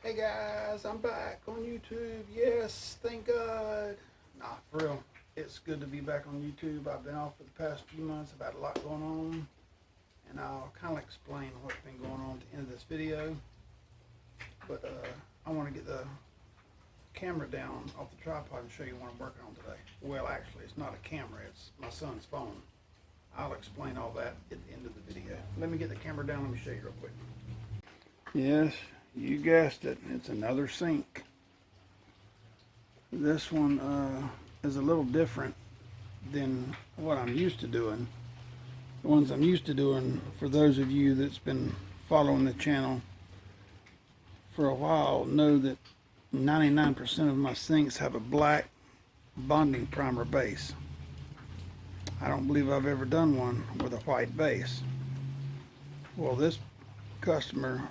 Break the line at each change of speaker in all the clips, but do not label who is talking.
Hey guys, I'm back on YouTube. Yes, thank God. Nah, for real, it's good to be back on YouTube. I've been off for the past few months. I've had a lot going on, and I'll kind of explain what's been going on at the end of this video. But I want to get the camera down off the tripod and show you what I'm working on today. Well, actually, it's not a camera. It's my son's phone. I'll explain all that at the end of the video. Let me get the camera down. Let me show you real quick. Yes, you guessed it. It's another sink. This one is a little different than what I'm used to doing. The ones I'm used to doing, for those of you that's been following the channel for a while, know that 99% of my sinks have a black bonding primer base. I don't believe I've ever done one with a white base. Well, this customer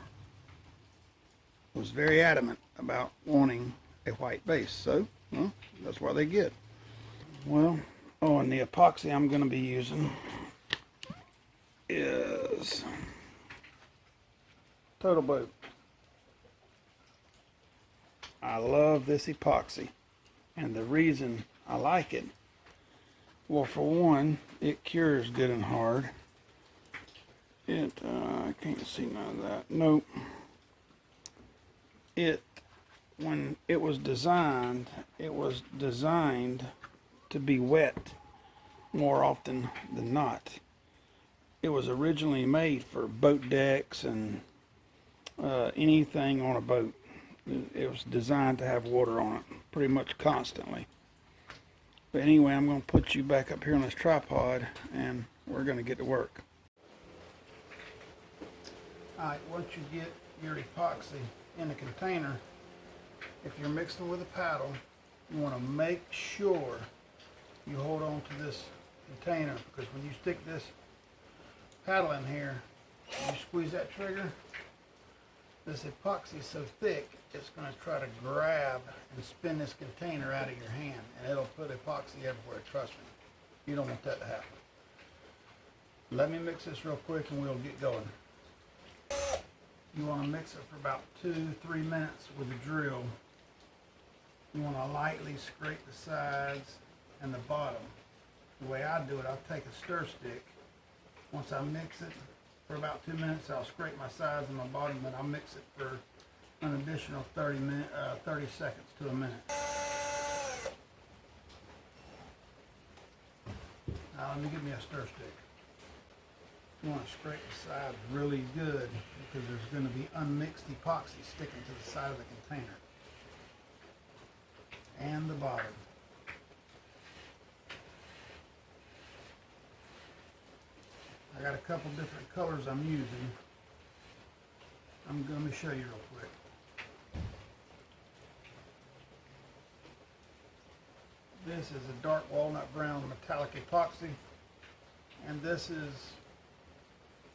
was very adamant about wanting a white base, so well, that's what they get. Well, oh, and the epoxy I'm going to be using is Total Boat. I love this epoxy, and the reason I like it, well, for one, it cures good and hard. I can't see none of that. Nope. When it was designed to be wet more often than not. It was originally made for boat decks and anything on a boat. It was designed to have water on it pretty much constantly. But anyway, I'm going to put you back up here on this tripod and we're going to get to work. Alright, once you get your epoxy in a container, if you're mixing with a paddle, you want to make sure you hold on to this container, because when you stick this paddle in here, you squeeze that trigger, this epoxy is so thick it's going to try to grab and spin this container out of your hand, and it'll put epoxy everywhere. Trust me, you don't want that to happen. Let me mix this real quick and we'll get going. You want to mix it for about 2-3 minutes with a drill. You want to lightly scrape the sides and the bottom. The way I do it, I'll take a stir stick. Once I mix it for about 2 minutes, I'll scrape my sides and my bottom, and I'll mix it for an additional 30 seconds to a minute. Now let me give me a stir stick. You want to scrape the sides really good, because there's going to be unmixed epoxy sticking to the side of the container and the bottom. I got a couple different colors I'm using. I'm going to show you real quick. This is a dark walnut brown metallic epoxy, and this is,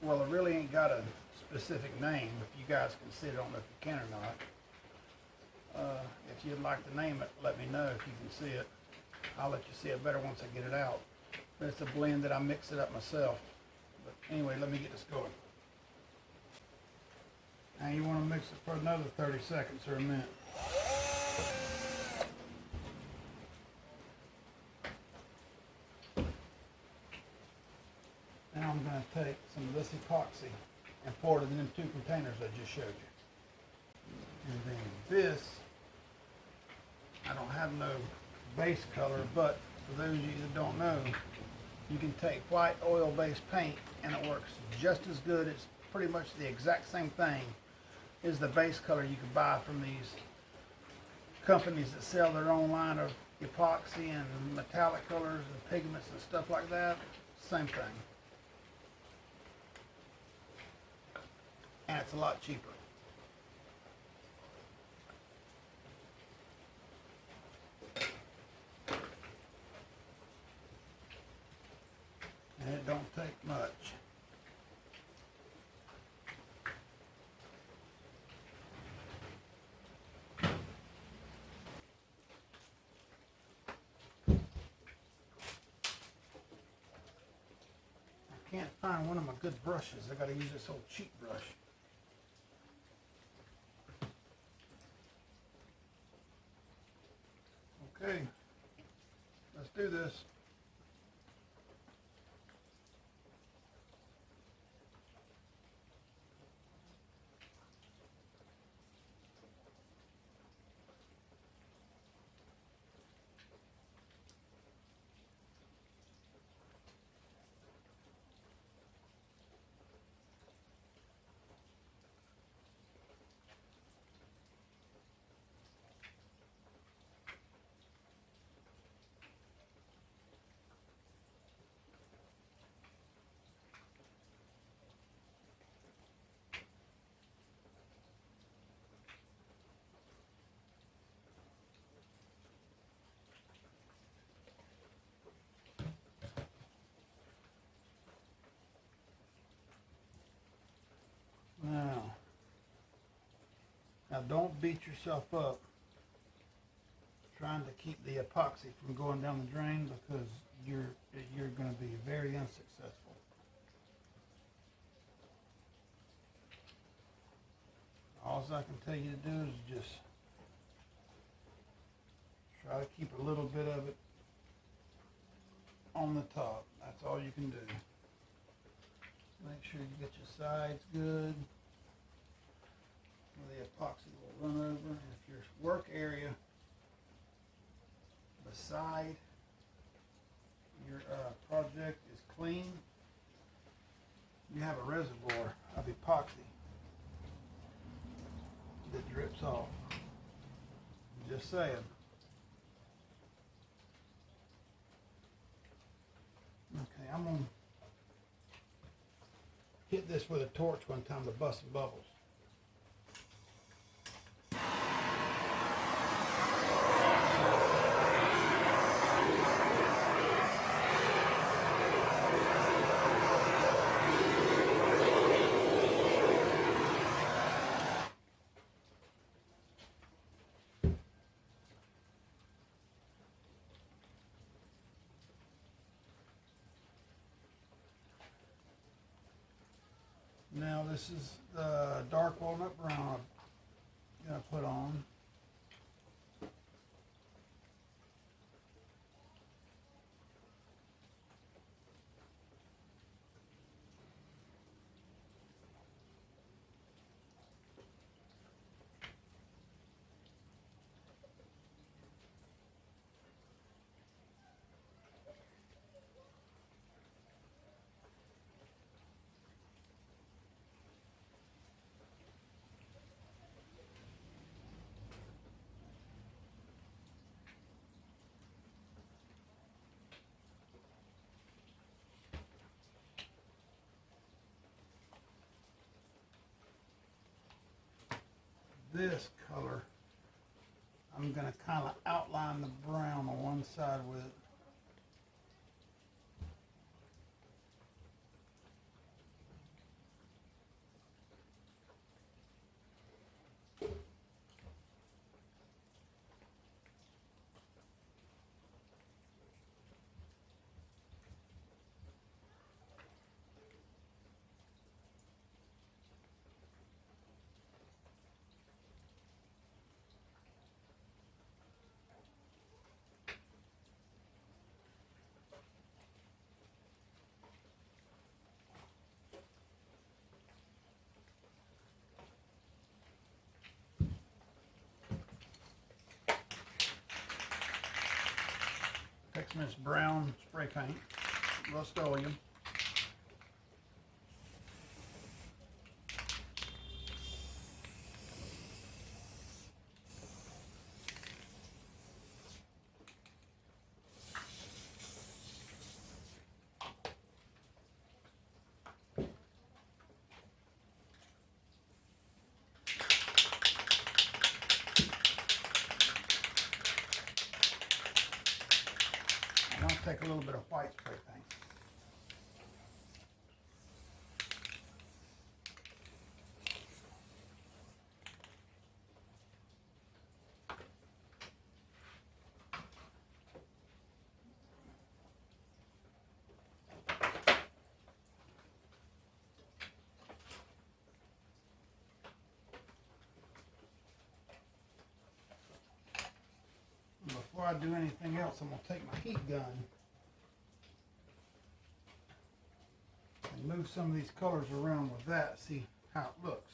well, it really ain't got a specific name. If you guys can see it, I don't know if you can or not. If you'd like to name it, let me know if you can see it. I'll let you see it better once I get it out. But it's a blend that I mix it up myself. But anyway, let me get this going. Now you want to mix it for another 30 seconds or a minute. Now I'm going to take some of this epoxy and pour it in them 2 containers I just showed you. And then this, I don't have no base color, but for those of you that don't know, you can take white oil-based paint and it works just as good. It's pretty much the exact same thing as the base color you can buy from these companies that sell their own line of epoxy and metallic colors and pigments and stuff like that. Same thing. And it's a lot cheaper. And it don't take much. I can't find one of my good brushes. I gotta use this old cheap brush. do this. Now don't beat yourself up trying to keep the epoxy from going down the drain, because you're going to be very unsuccessful. All I can tell you to do is just try to keep a little bit of it on the top. That's all you can do. Make sure you get your sides good. The epoxy will run over. And if your work area beside your project is clean, you have a reservoir of epoxy that drips off. Just saying. Okay, I'm gonna hit this with a torch one time to bust some bubbles. Now this is the dark walnut brown I'm going to put on. This color, I'm going to kind of outline the brown on one side with it. Take some of this brown spray paint, Rust-Oleum. I'm going to take a little bit of white spray paint. Before before I do anything else, I'm going to take my heat gun and move some of these colors around with that, see how it looks.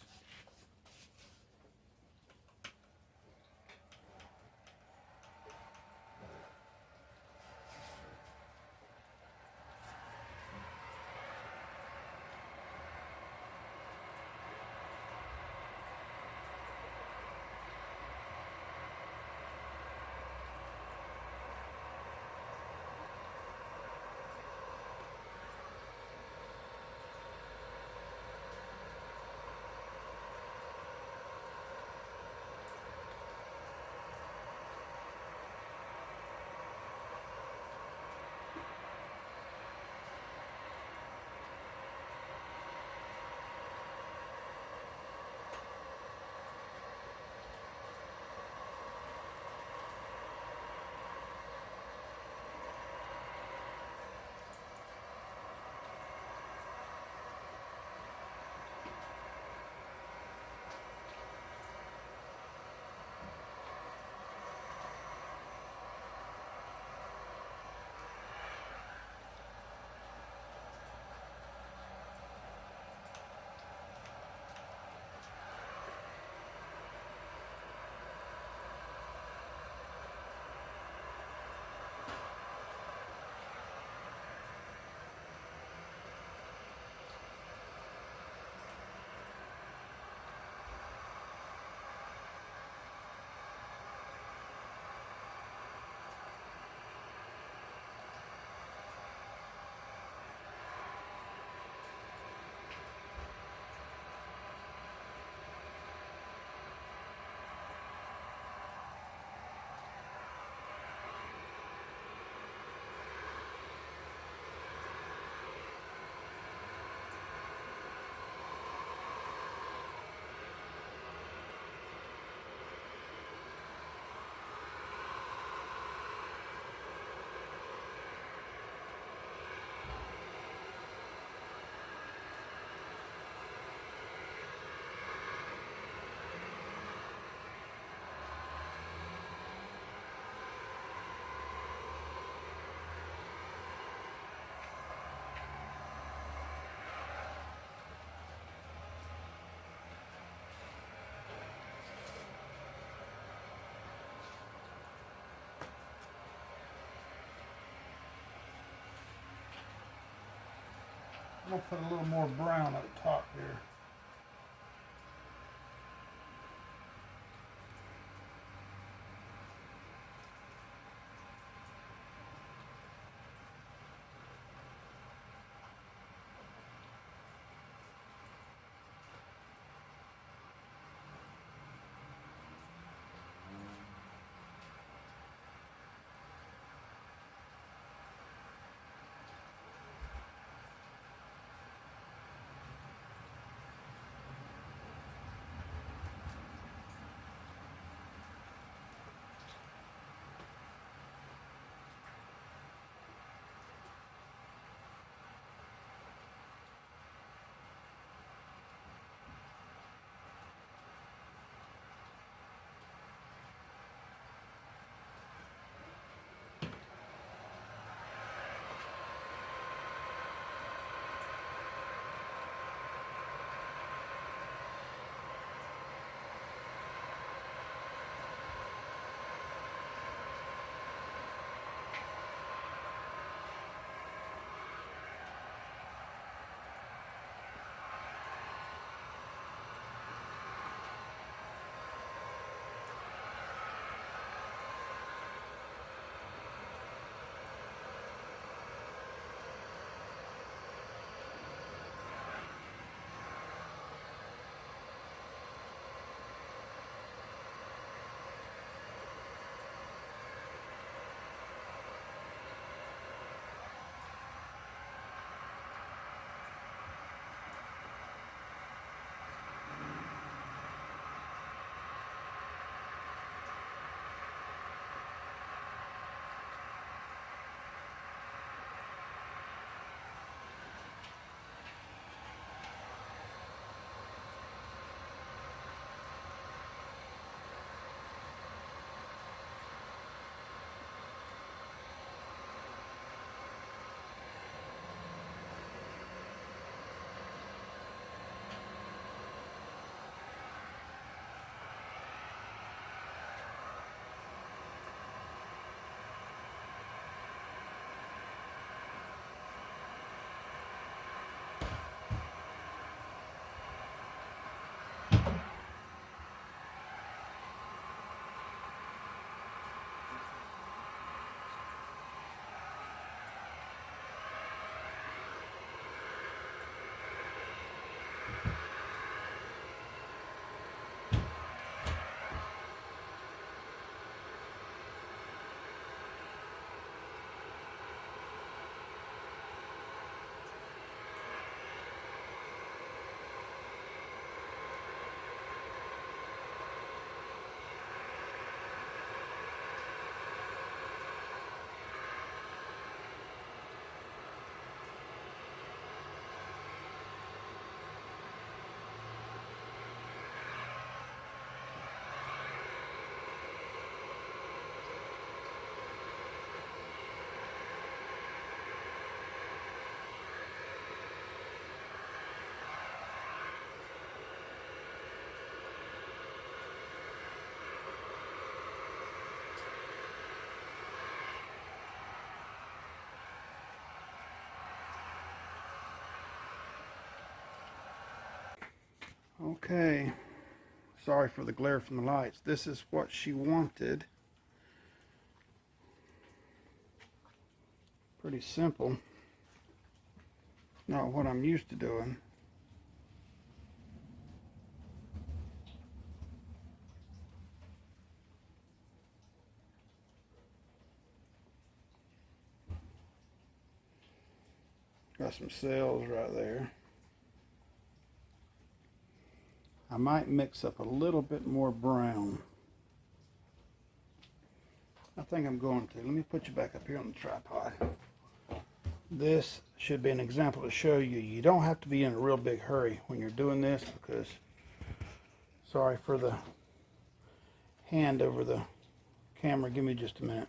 I'm going to put a little more brown up top here. Okay, sorry for the glare from the lights. This is what she wanted. Pretty simple. Not what I'm used to doing. Got some cells right there. I might mix up a little bit more brown. I think I'm going to. Let me put you back up here on the tripod. This should be an example to show you. You don't have to be in a real big hurry when you're doing this, because, sorry for the hand over the camera. Give me just a minute.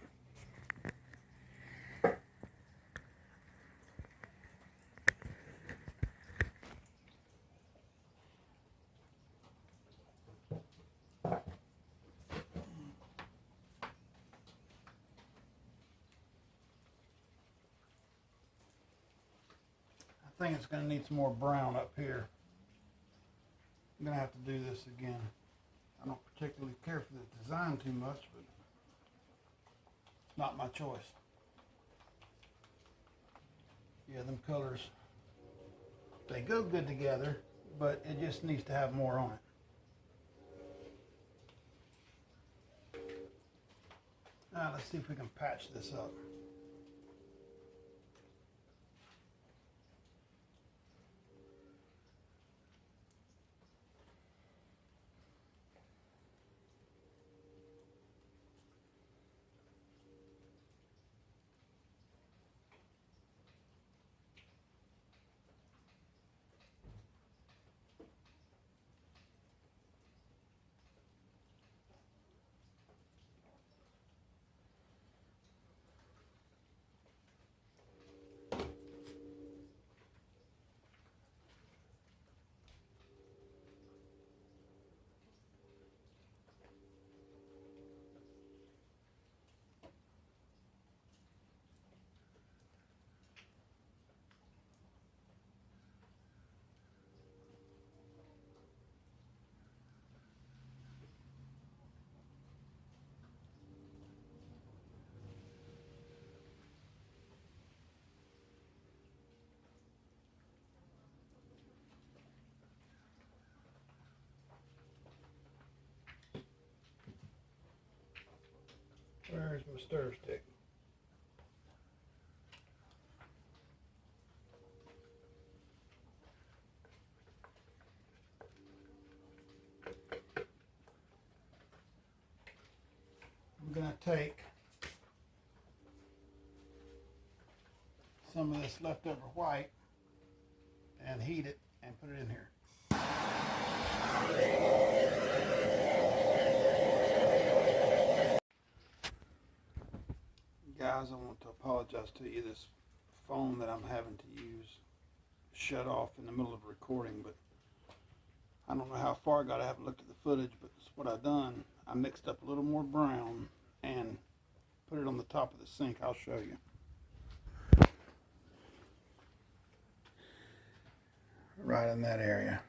I think it's going to need some more brown up here. I'm going to have to do this again. I don't particularly care for the design too much, but it's not my choice. Yeah, them colors, they go good together, but it just needs to have more on it. Now let's see if we can patch this up. Where's my stir stick? I'm going to take some of this leftover white and heat it and put it in here. Guys, I want to apologize to you. This phone that I'm having to use shut off in the middle of recording, but I don't know how far I got. I haven't looked at the footage, but it's what I've done. I mixed up a little more brown and put it on the top of the sink. I'll show you. Right in that area.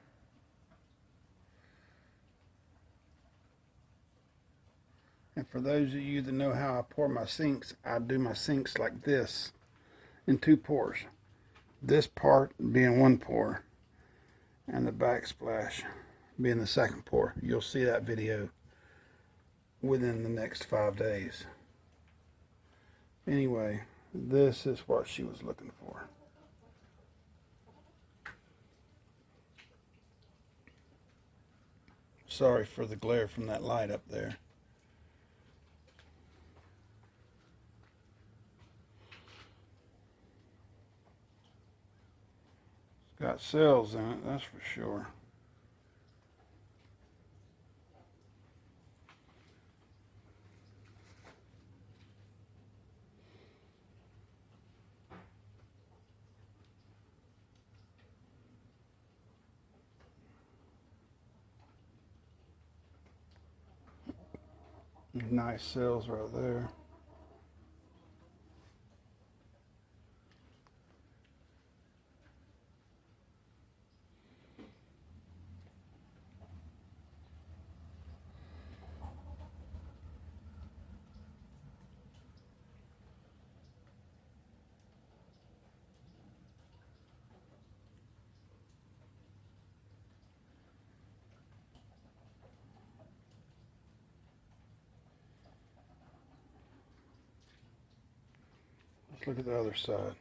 And for those of you that know how I pour my sinks, I do my sinks like this in 2 pours. This part being 1 pour and the backsplash being the 2nd pour. You'll see that video within the next 5 days. Anyway, this is what she was looking for. Sorry for the glare from that light up there. It's got cells in it, that's for sure. Nice cells right there. Let's look at the other side.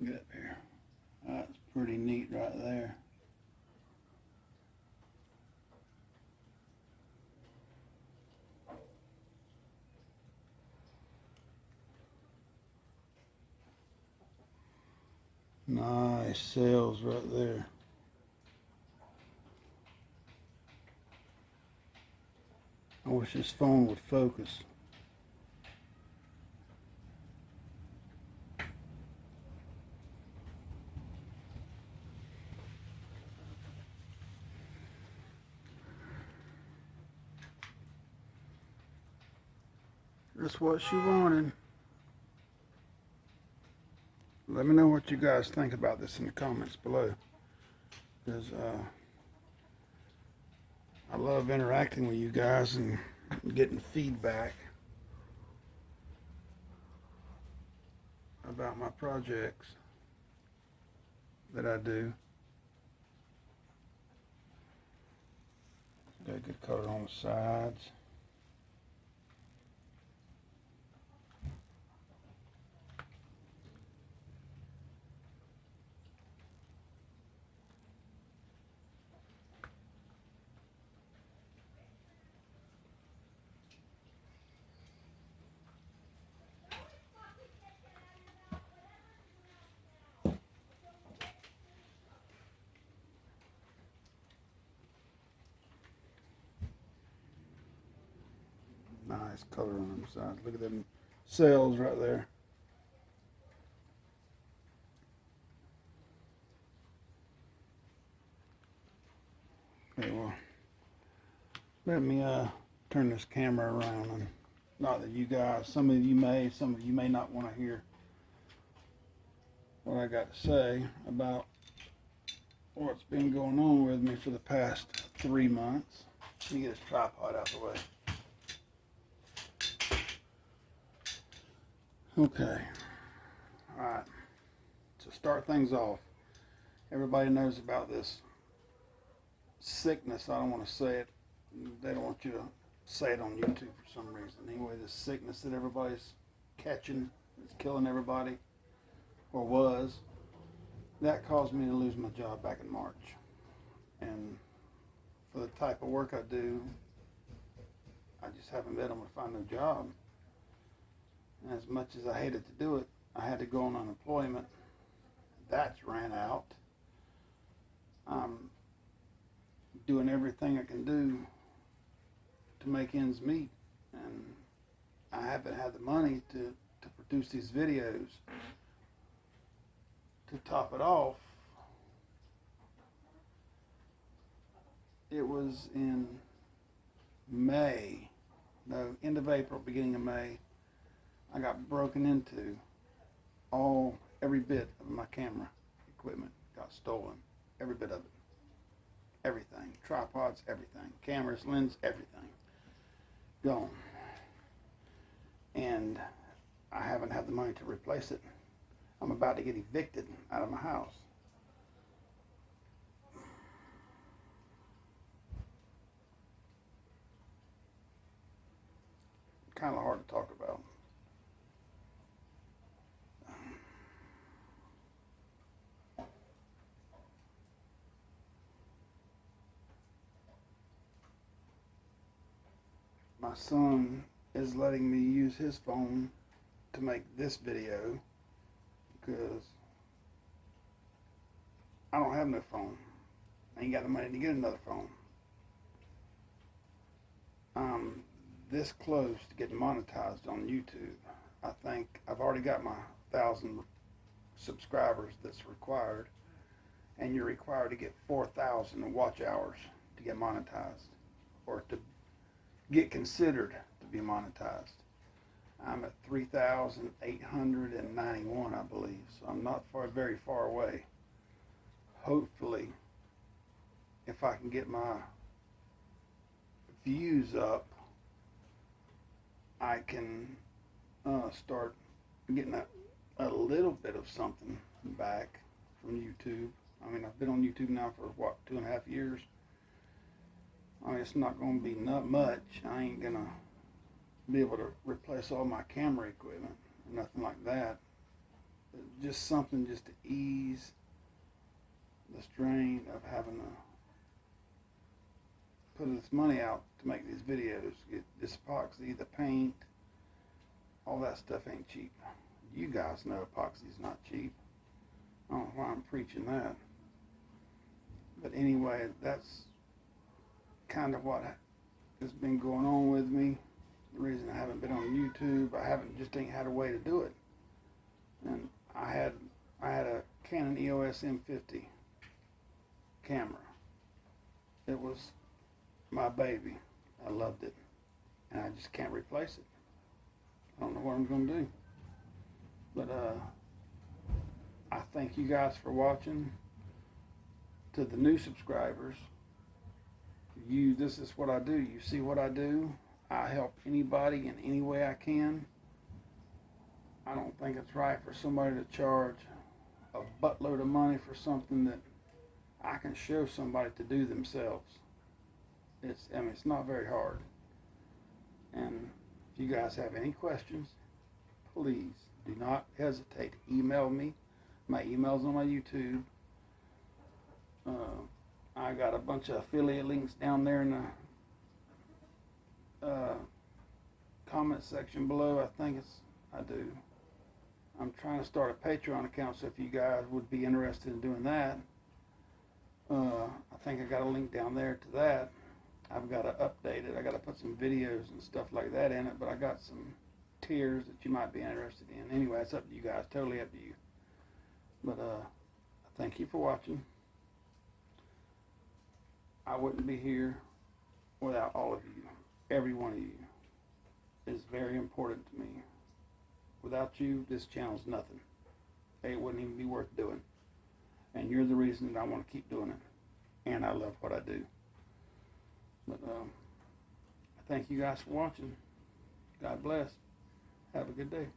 Get up here. That's pretty neat right there. Nice sails right there. I wish this phone would focus. That's what she wanted. Let me know what you guys think about this in the comments below, because I love interacting with you guys and getting feedback about my projects that I do. Got a good color on the sides. Nice color on them sides. Look at them sails right there. Okay, well, let me turn this camera around, and not that you guys, some of you may not want to hear what I got to say about what's been going on with me for the past 3 months. Let me get this tripod out the way. Okay, all right, to start things off, everybody knows about this sickness. I don't want to say it. They don't want you to say it on YouTube for some reason. Anyway, this sickness that everybody's catching, it's killing everybody, or was, that caused me to lose my job back in March. And for the type of work I do, I just haven't been able to find a job. And as much as I hated to do it, I had to go on unemployment. That's ran out. I'm doing everything I can do to make ends meet, and I haven't had the money to produce these videos. To top it off, it was in end of April, beginning of May, I got broken into. Every bit of my camera equipment got stolen. Every bit of it. Everything. Tripods, everything. Cameras, lens, everything. Gone. And I haven't had the money to replace it. I'm about to get evicted out of my house. Kind of hard to talk about. My son is letting me use his phone to make this video because I don't have no phone. I ain't got the money to get another phone. I'm this close to getting monetized on YouTube. I think I've already got my 1,000 subscribers that's required, and you're required to get 4,000 watch hours to get monetized, or to get considered to be monetized. I'm at 3,891, I believe, so I'm not very far away. Hopefully, if I can get my views up, I can start getting a little bit of something back from YouTube. I mean, I've been on YouTube now for, 2.5 years. I mean, it's not going to be not much. I ain't going to be able to replace all my camera equipment, nothing like that. Just something just to ease the strain of having to put this money out to make these videos. Get this epoxy, the paint, all that stuff ain't cheap. You guys know epoxy's not cheap. I don't know why I'm preaching that. But anyway, that's kind of what has been going on with me. The reason I haven't been on YouTube, I just ain't had a way to do it. And I had a Canon EOS M50 camera. It was my baby. I loved it. And I just can't replace it. I don't know what I'm going to do. But I thank you guys for watching. To the new subscribers, this is what I do. You see what I do. I help anybody in any way I can. I don't think it's right for somebody to charge a buttload of money for something that I can show somebody to do themselves. It's not very hard. And if you guys have any questions, please do not hesitate to email me. My email's on my YouTube. I got a bunch of affiliate links down there in the comment section below. I do. I'm trying to start a Patreon account, so if you guys would be interested in doing that, I think I got a link down there to that. I've got to update it. I got to put some videos and stuff like that in it, but I got some tiers that you might be interested in. Anyway, it's up to you guys, totally up to you. But thank you for watching. I wouldn't be here without all of you. Every one of you is very important to me. Without you, this channel's nothing. It wouldn't even be worth doing. And you're the reason that I want to keep doing it. And I love what I do. But I thank you guys for watching. God bless. Have a good day.